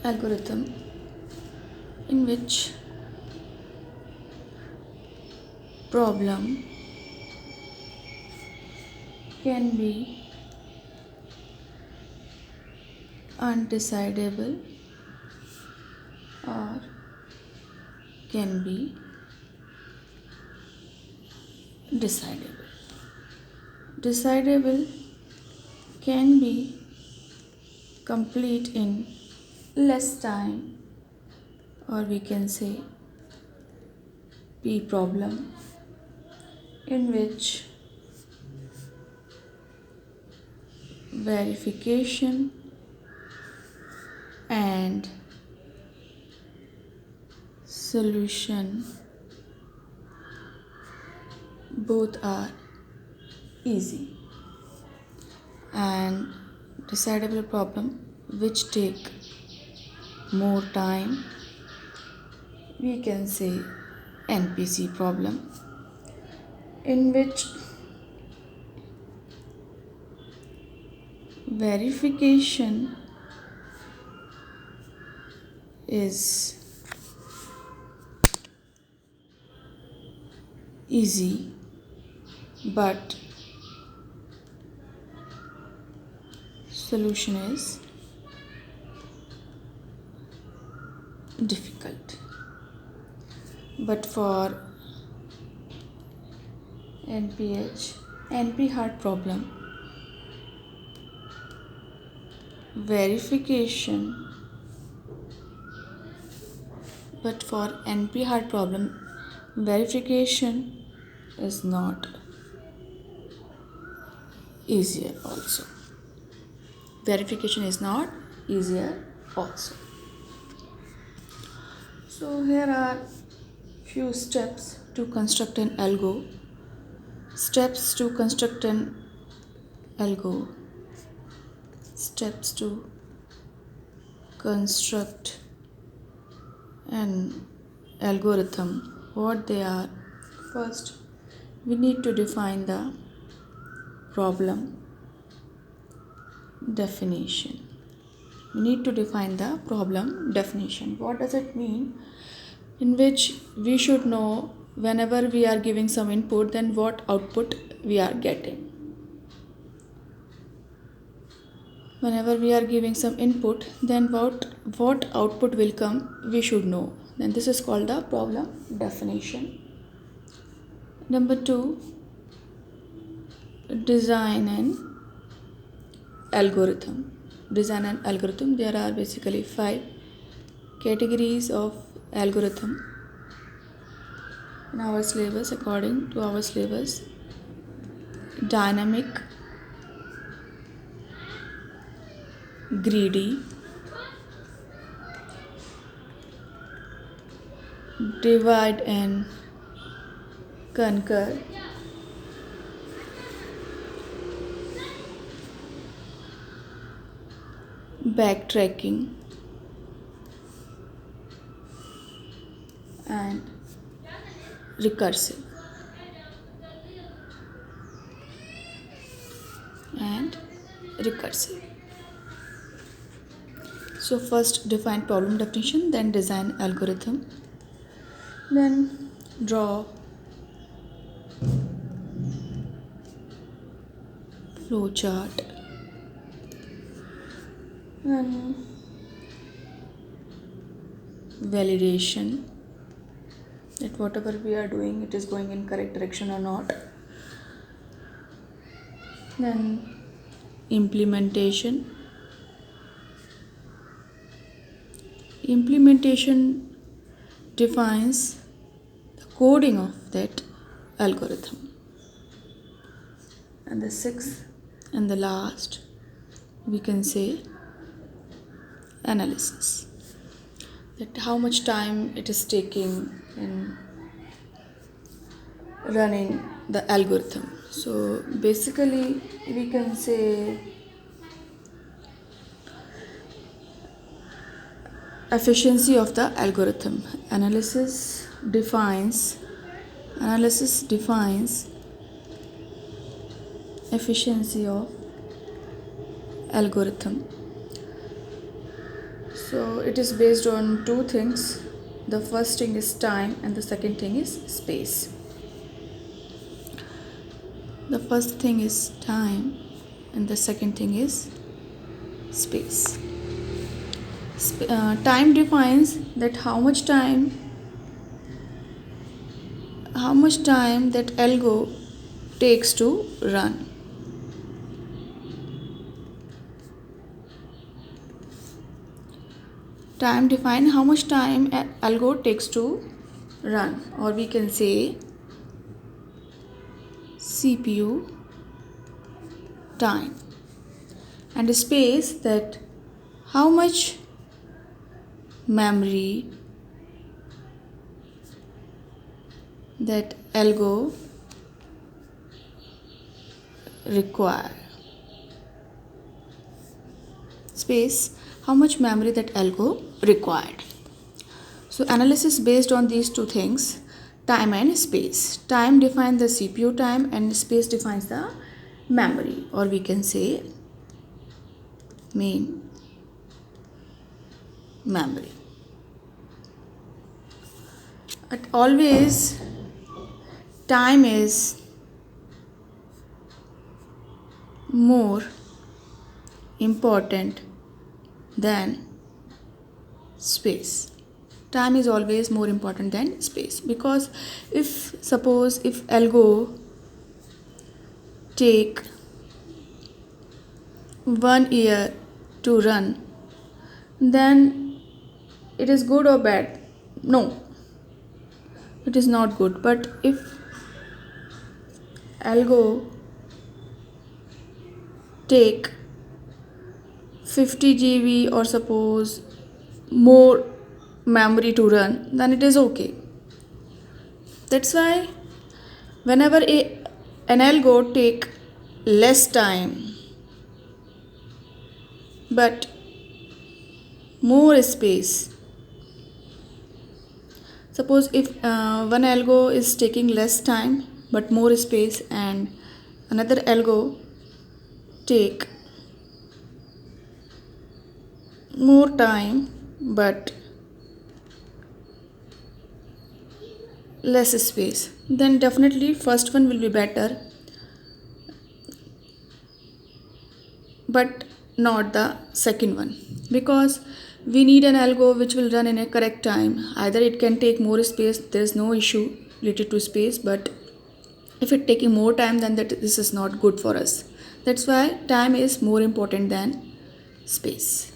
algorithm in which problem can be undecidable or can be decidable. Decidable can be complete in less time, or we can say P problem, in which verification and solution both are easy, and decidable problem which take more time, we can say NPC problem, in which verification is easy but solution is difficult. But for NP hard problem, verification verification is not easier also. Verification is not easier also. So here are few steps to construct an algo. Steps to construct an algo. Steps to construct an algorithm. What they are? First, we need to define the problem definition. We need to define the problem definition. What does it mean? In which we should know whenever we are giving some input, then what output we are getting. Whenever we are giving some input, then what output will come, we should know. Then this is called the problem definition. Number 2, design an algorithm. Design an algorithm. There are basically 5 categories of algorithm in our syllabus. According to our syllabus: dynamic, greedy, divide and conquer, backtracking, and recursive. So first define problem definition, then design algorithm, then draw flowchart, and validation, that whatever we are doing, it is going in correct direction or not. Then implementation defines the coding of that algorithm. And the 6th and the last, we can say analysis, that how much time it is taking in running the algorithm. So basically we can say efficiency of the algorithm. Analysis defines efficiency of algorithm. So it is based on two things. The first thing is time and the second thing is space. The first thing is time and the second thing is space. Time defines that how much time that algo takes to run. Time defines how much time algo takes to run, or we can say CPU time, and space that how much memory that algo require. Space, how much memory that algo required. So analysis based on these two things, time and space. Time defines the CPU time and space defines the memory, or we can say main memory. But always time is more important than space. Time is always more important than space, because suppose if algo take 1 year to run, then it is good or bad? No, it is not good. But if algo take 50 GB or suppose more memory to run, then it is okay. That's why whenever an algo take less time but more space, suppose if one algo is taking less time but more space, and another algo take more time but less space, then definitely first one will be better, but not the second one, because we need an algo which will run in a correct time. Either it can take more space, there is no issue related to space, but if it taking more time, then this is not good for us. That's why time is more important than space.